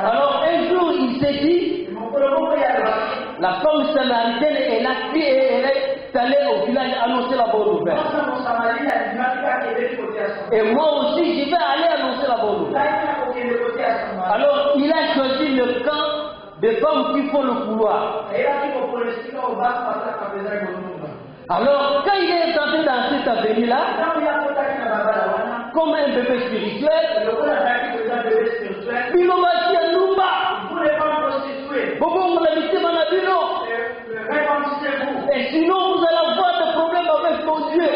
Alors un jour il s'est dit, la femme samaritaine elle est allée au village annoncer la bonne nouvelle. Et moi aussi je vais aller annoncer la bonne nouvelle. Alors il a choisi le camp des femmes qui font le couloir. Alors quand il est entré dans cette avenue-là, comme un bébé spirituel, il m'a dit à nous et sinon vous allez avoir des problèmes avec mon Dieu.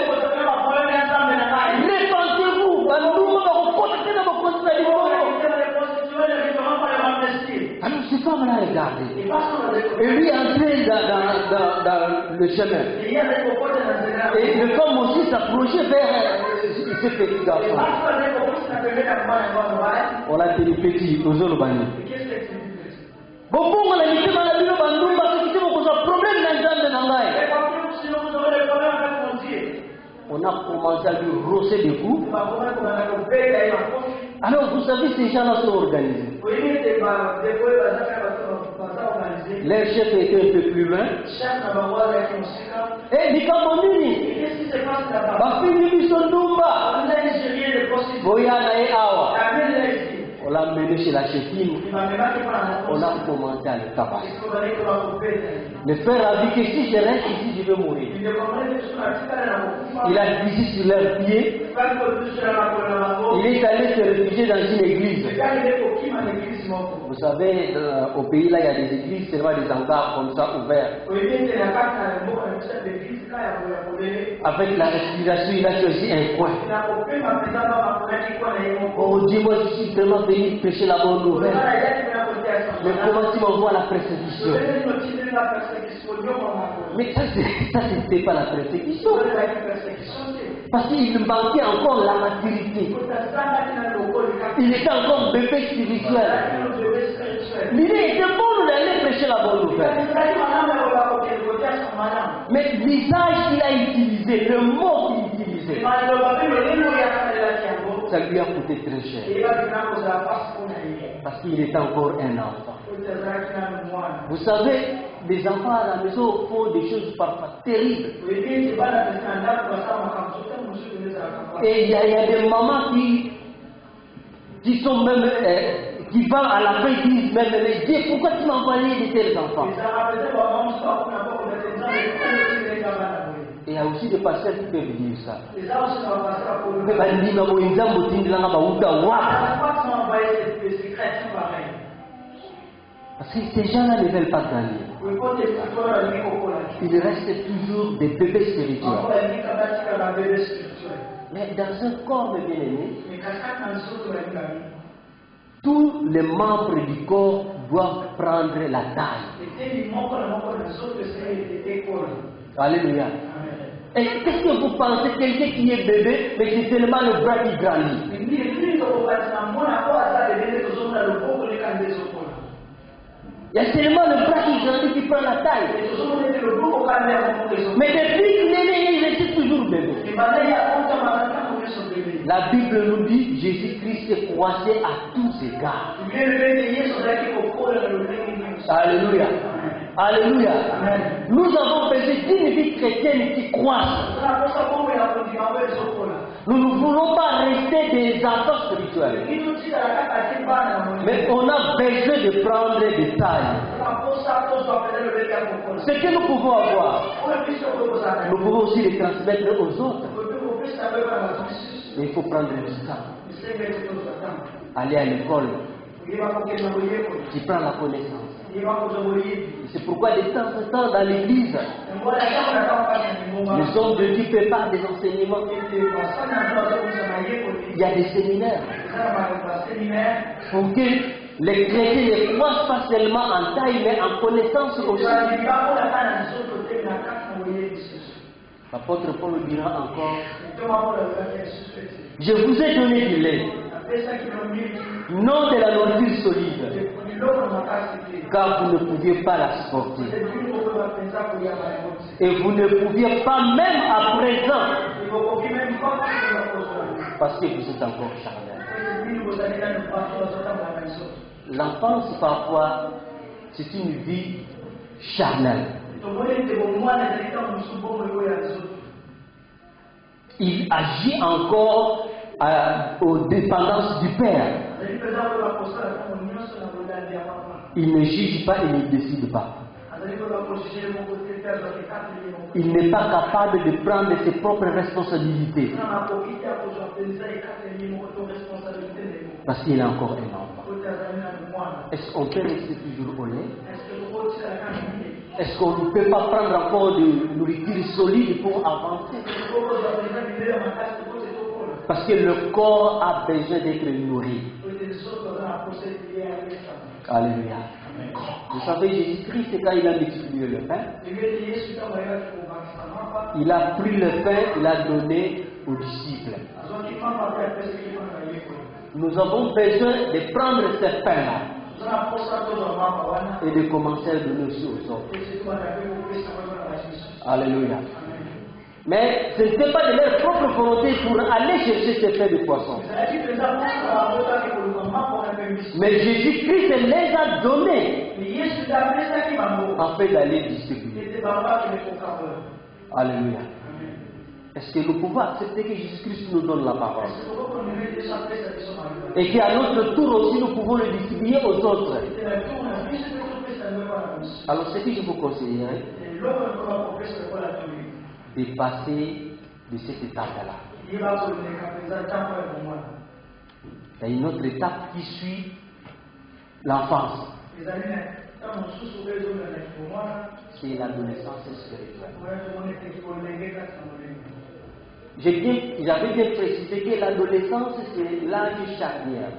Répentez-vous. Alors ces femmes-là regardé. Et lui entrait dans le chemin. Et les femmes aussi s'approchaient vers ce petit garçon. On l'a dit petit, aux autres bannis. On a commencé à lui rosser des coups. Alors vous savez, ces gens-là sont organisés. Les chefs étaient un peu plus loin. Et les Camerounais, on l'a mené chez la chefine. On a commencé à le tabasser. Le frère a dit que si je reste ici, je vais mourir. Il a glissé sur leurs pieds. Il est allé se réfugier dans une église. Vous savez, au pays là, il y a des églises, c'est vraiment des hangars comme ça ouverts. Avec la respiration, il a choisi un coin. Oh, dis-moi, je suis tellement venu prêcher la bonne nouvelle. Mais comment tu m'envoies la persécution? Mais ça, c'était pas la persécution. Parce qu'il manquait encore la maturité. Il était encore bébé spirituel. L'idée était bonne d'aller prêcher la bonne nouvelle. Mais l'usage qu'il a utilisé, le mot qu'il utilisait, ça lui a coûté très cher. Parce qu'il était encore un enfant. Vous savez, les enfants à la maison font des choses parfois terribles. Et il y a des mamans qui sont même, qui vont à la fin, disent même, mais Dieu, pourquoi tu m'as envoyé de tels enfants? Et il y a aussi des pasteurs qui peuvent dire ça. Parce que ces gens-là ne veulent pas gagner. Ils restent toujours des bébés spirituels. Mais dans un corps de bien-aimé, tous les membres du corps doivent prendre la taille. Alléluia. Et qu'est-ce que vous pensez, quelqu'un qui est bébé, mais c'est seulement le bras qui grandit? Il y a seulement le bras qui grandit qui prend la taille. Mais depuis qu'il est né, il est toujours bébé. La Bible nous dit Jésus-Christ est croissé à tous égards. Alléluia. Alléluia. Nous avons besoin d'une vie chrétienne qui croisse. Nous ne voulons pas rester des enfants spirituels. Mais on a besoin de prendre des tailles. Ce que nous pouvons avoir, nous pouvons aussi les transmettre aux autres. Mais il faut prendre du temps. Aller à l'école. Tu prends la connaissance. C'est pourquoi de temps en temps dans l'église, les hommes de Dieu préparent des enseignements. Il y a des séminaires pour que les chrétiens ne croissent pas seulement en taille, mais en connaissance aussi. L'apôtre Paul dira encore, je vous ai donné du lait, non de la nourriture solide, car vous ne pouviez pas la supporter. Et vous ne pouviez pas même à présent, parce que vous êtes encore charnel. L'enfance, parfois, c'est une vie charnelle. Il agit encore aux dépendances du Père. Il ne juge pas et ne décide pas. Il n'est pas capable de prendre ses propres responsabilités. Parce qu'il est encore un enfant. Est-ce qu'on peut rester toujours au lait? Est-ce qu'on ne peut pas prendre encore de nourriture solide pour avancer? Parce que le corps a besoin d'être nourri. Alléluia. Vous savez, Jésus-Christ, c'est quand il a multiplié le pain. Il a pris le pain, il a donné aux disciples. Nous avons besoin de prendre ce pain-là et de commencer à donner aussi aux autres. Alléluia. Mais ce n'était pas de leur propre volonté pour aller chercher ces pains de poisson. Mais Jésus-Christ les a donnés afin d'aller distribuer. Alléluia. Est-ce que nous pouvons accepter que Jésus-Christ nous donne la parole? Et qu'à notre tour aussi nous pouvons le distribuer aux autres? Alors ce que je vous conseillerais, de passer de cette étape-là. Il y a une autre étape qui suit l'enfance. C'est l'adolescence spirituelle. J'avais bien précisé que l'adolescence, c'est l'âge charnière.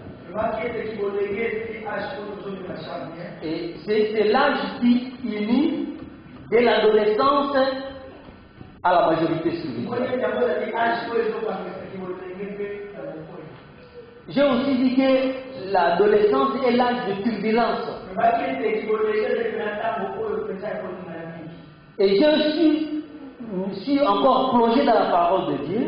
Et c'est l'âge qui unit de l'adolescence à la majorité spirituelle. J'ai aussi dit que l'adolescence est l'âge de turbulence. Et je suis encore plongé dans la parole de Dieu.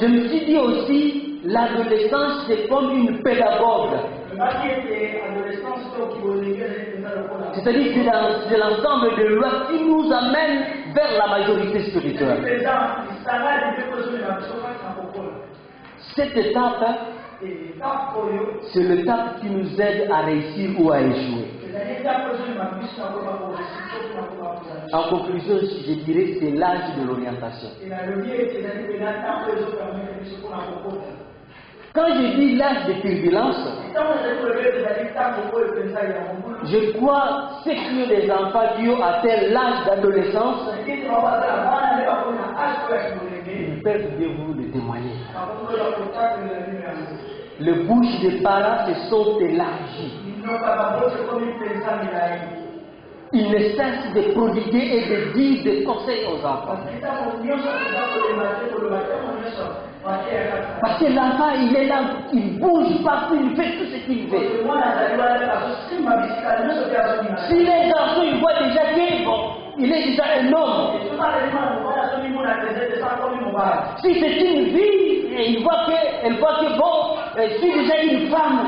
Je me suis dit aussi, l'adolescence c'est comme une pédagogue. C'est-à-dire que c'est l'ensemble de lois qui nous amène vers la majorité spirituelle. Cette étape, c'est l'étape qui nous aide à réussir ou à échouer. En conclusion, je dirais que c'est l'âge de l'orientation. Quand je dis l'âge de turbulence, je crois ceux qui ont des enfants qui ont atteint l'âge d'adolescence, ils peuvent de vous le témoigner. Les bouches des parents se sont élargies. Ils ne cessent de prodiguer et de dire des conseils aux enfants. Parce que l'enfant, il est là, il bouge partout, il fait tout ce qu'il veut. Si les garçons, ils voient déjà qu'il est déjà un homme. Si c'est une fille, elle voit que bon, je suis déjà une femme.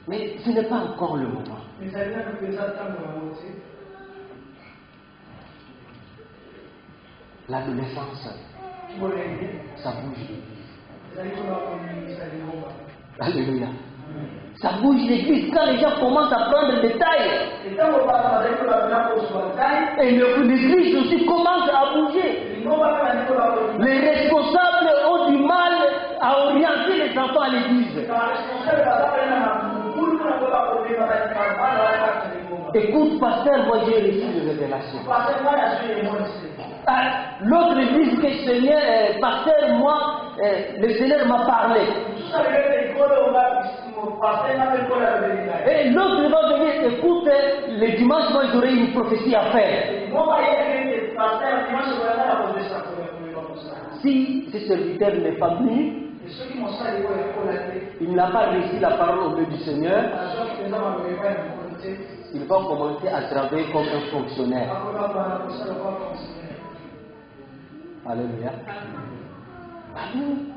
Mais ce n'est pas encore le moment. L'adolescence, ça bouge l'église. Alléluia. Ça bouge l'église quand les gens commencent à prendre des tailles. Et l'église aussi commence à bouger. Les responsables ont du mal à orienter les enfants à l'église. Écoute, pasteur, moi j'ai reçu une révélation. L'autre dit que Seigneur, pasteur, moi, le Seigneur m'a parlé. Et l'autre va venir, écoute, le dimanche, moi j'aurai une prophétie à faire. Si ce serviteur n'est pas venu, il n'a pas réussi la parole au milieu du Seigneur, il va commencer à travailler comme un fonctionnaire. Alléluia. Amen.